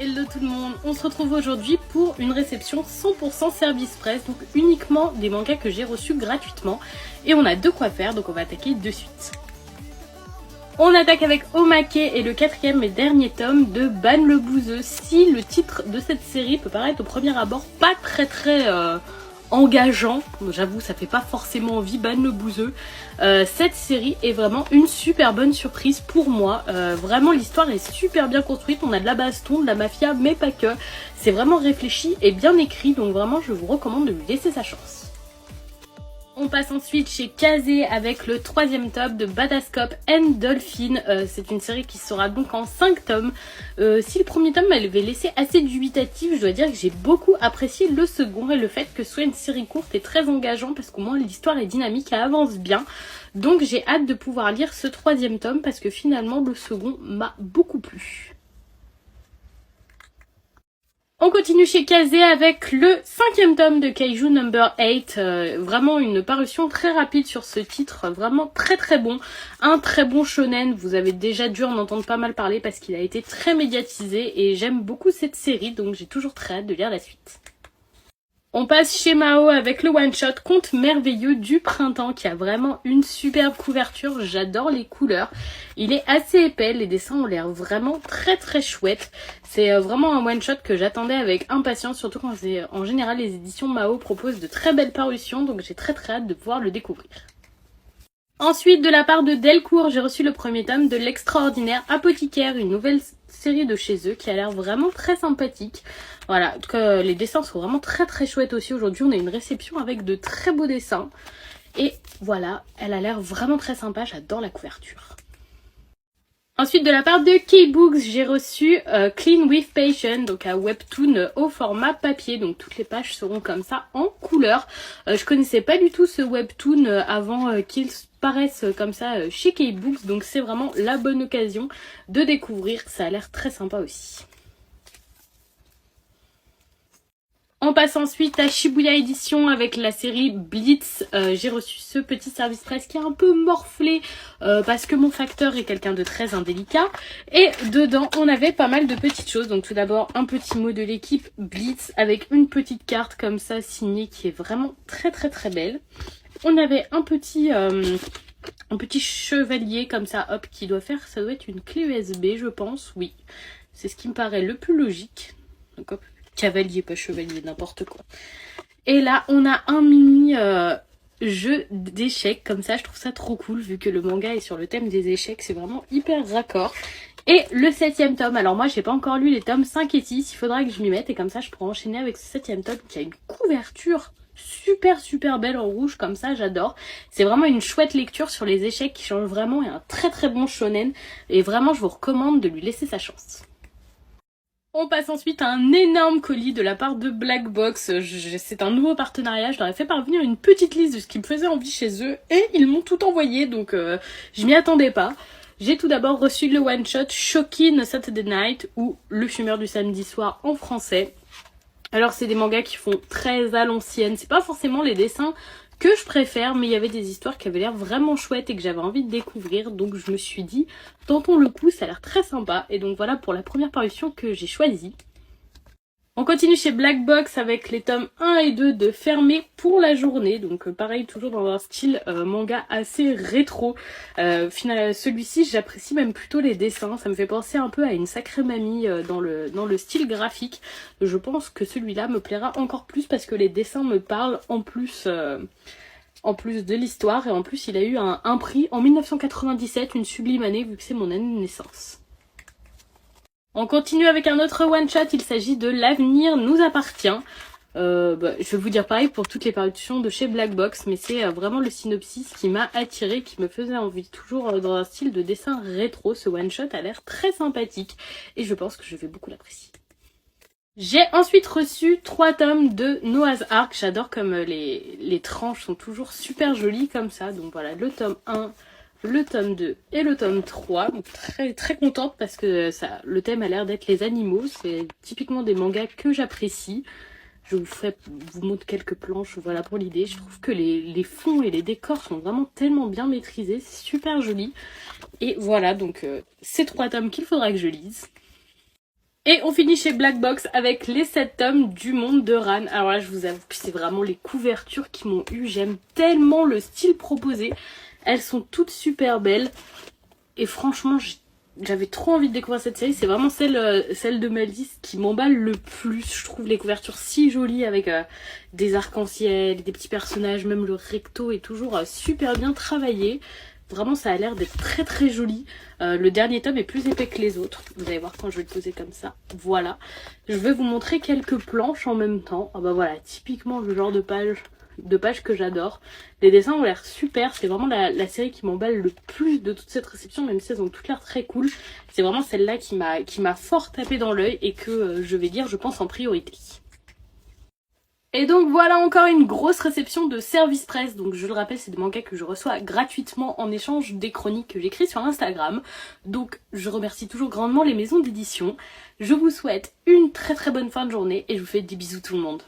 Hello tout le monde, on se retrouve aujourd'hui pour une réception 100% service presse, donc uniquement des mangas que j'ai reçus gratuitement. Et on a de quoi faire, donc on va attaquer de suite. On attaque avec Omake et le quatrième et dernier tome de Ban le Bouzeux. Si le titre de cette série peut paraître au premier abord pas très engageant, j'avoue ça fait pas forcément envie, Ban le Bouzeux, cette série est vraiment une super bonne surprise pour moi. Vraiment l'histoire est super bien construite, on a de la baston, de la mafia mais pas que, c'est vraiment réfléchi et bien écrit, donc vraiment je vous recommande de lui laisser sa chance. On passe ensuite chez Kazé avec le troisième tome de Badass Cop and Dolphin. C'est une série qui sera donc en 5 tomes. Si le premier tome m'avait laissé assez dubitatif, je dois dire que j'ai beaucoup apprécié le second et le fait que ce soit une série courte est très engageant parce qu'au moins l'histoire est dynamique et avance bien. Donc j'ai hâte de pouvoir lire ce troisième tome parce que finalement le second m'a beaucoup plu. On continue chez Kazé avec le 5e tome de Kaiju Number 8, vraiment une parution très rapide sur ce titre, vraiment très bon, un très bon shonen, vous avez déjà dû en entendre pas mal parler parce qu'il a été très médiatisé et j'aime beaucoup cette série donc j'ai toujours très hâte de lire la suite. On passe chez Mao avec le one-shot Conte merveilleux du printemps qui a vraiment une superbe couverture, j'adore les couleurs. Il est assez épais, les dessins ont l'air vraiment très chouettes. C'est vraiment un one-shot que j'attendais avec impatience, surtout quand en général les éditions Mao proposent de très belles parutions, donc j'ai très hâte de pouvoir le découvrir. Ensuite, de la part de Delcourt, j'ai reçu le premier tome de l'extraordinaire Apothicaire, une nouvelle série de chez eux qui a l'air vraiment très sympathique. Voilà, en tout cas, les dessins sont vraiment très chouettes aussi. Aujourd'hui, on a une réception avec de très beaux dessins. Et voilà, elle a l'air vraiment très sympa, j'adore la couverture. Ensuite, de la part de K-Books, j'ai reçu Clean with Passion, donc un webtoon au format papier. Donc toutes les pages seront comme ça en couleur. Je connaissais pas du tout ce webtoon avant qu'il paraisse comme ça chez K-Books. Donc c'est vraiment la bonne occasion de découvrir. Ça a l'air très sympa aussi. On passe ensuite à Shibuya Édition avec la série Blitz. J'ai reçu ce petit service presse qui est un peu morflé parce que mon facteur est quelqu'un de très indélicat. Et dedans, on avait pas mal de petites choses. Donc tout d'abord, un petit mot de l'équipe Blitz avec une petite carte comme ça signée qui est vraiment très belle. On avait un petit chevalier comme ça, hop, qui doit faire, ça doit être une clé USB, je pense, oui. C'est ce qui me paraît le plus logique. Donc hop. Cavalier, pas chevalier, n'importe quoi. Et là, on a un mini jeu d'échecs, comme ça, je trouve ça trop cool, vu que le manga est sur le thème des échecs, c'est vraiment hyper raccord. Et le 7e tome, alors moi, j'ai pas encore lu les tomes 5 et 6, il faudra que je m'y mette, et comme ça, je pourrai enchaîner avec ce 7e tome, qui a une couverture super belle en rouge, comme ça, j'adore. C'est vraiment une chouette lecture sur les échecs qui change vraiment, et un très bon shonen, et vraiment, je vous recommande de lui laisser sa chance. On passe ensuite à un énorme colis de la part de Black Box. C'est un nouveau partenariat, je leur ai fait parvenir une petite liste de ce qui me faisait envie chez eux et ils m'ont tout envoyé, donc je m'y attendais pas. J'ai tout d'abord reçu le one-shot Shocking Saturday Night ou Le fumeur du samedi soir en français. Alors c'est des mangas qui font très à l'ancienne, c'est pas forcément les dessins que je préfère, mais il y avait des histoires qui avaient l'air vraiment chouettes et que j'avais envie de découvrir, donc je me suis dit, tentons le coup, ça a l'air très sympa, et donc voilà pour la première parution que j'ai choisie. On continue chez Black Box avec les tomes 1 et 2 de Fermé pour la journée, donc pareil, toujours dans un style manga assez rétro. Celui-ci, j'apprécie même plutôt les dessins, ça me fait penser un peu à une sacrée mamie dans le style graphique. Je pense que celui-là me plaira encore plus parce que les dessins me parlent en plus de l'histoire, et en plus il a eu un prix en 1997, une sublime année vu que c'est mon année de naissance. On continue avec un autre one-shot, il s'agit de L'avenir nous appartient. Je vais vous dire pareil pour toutes les parutions de chez Black Box, mais c'est vraiment le synopsis qui m'a attiré, qui me faisait envie. Toujours dans un style de dessin rétro, ce one-shot a l'air très sympathique et je pense que je vais beaucoup l'apprécier. J'ai ensuite reçu 3 tomes de Noah's Ark, j'adore comme les tranches sont toujours super jolies comme ça, donc voilà, le tome 1, le tome 2 et le tome 3, donc très contente parce que le thème a l'air d'être les animaux, c'est typiquement des mangas que j'apprécie. Je vous montre quelques planches, voilà pour l'idée. Je trouve que les fonds et les décors sont vraiment tellement bien maîtrisés, c'est super joli. Et voilà, donc ces 3 tomes qu'il faudra que je lise. Et on finit chez Black Box avec les 7 tomes du monde de Ran. Alors là, je vous avoue que c'est vraiment les couvertures qui m'ont eu. J'aime tellement le style proposé. Elles sont toutes super belles. Et franchement, j'avais trop envie de découvrir cette série. C'est vraiment celle de ma liste qui m'emballe le plus. Je trouve les couvertures si jolies avec des arcs-en-ciel, des petits personnages. Même le recto est toujours super bien travaillé. Vraiment, ça a l'air d'être très très joli. Le dernier tome est plus épais que les autres. Vous allez voir quand je vais le poser comme ça. Voilà. Je vais vous montrer quelques planches en même temps. Ah bah voilà, typiquement le genre de page que j'adore. Les dessins ont l'air super. C'est vraiment la série qui m'emballe le plus de toute cette réception, même si elles ont toutes l'air très cool. C'est vraiment celle-là qui m'a fort tapé dans l'œil et que je vais lire, je pense, en priorité. Et donc voilà encore une grosse réception de Service Presse. Donc je le rappelle, c'est des mangas que je reçois gratuitement en échange des chroniques que j'écris sur Instagram. Donc je remercie toujours grandement les maisons d'édition. Je vous souhaite une très très bonne fin de journée et je vous fais des bisous tout le monde.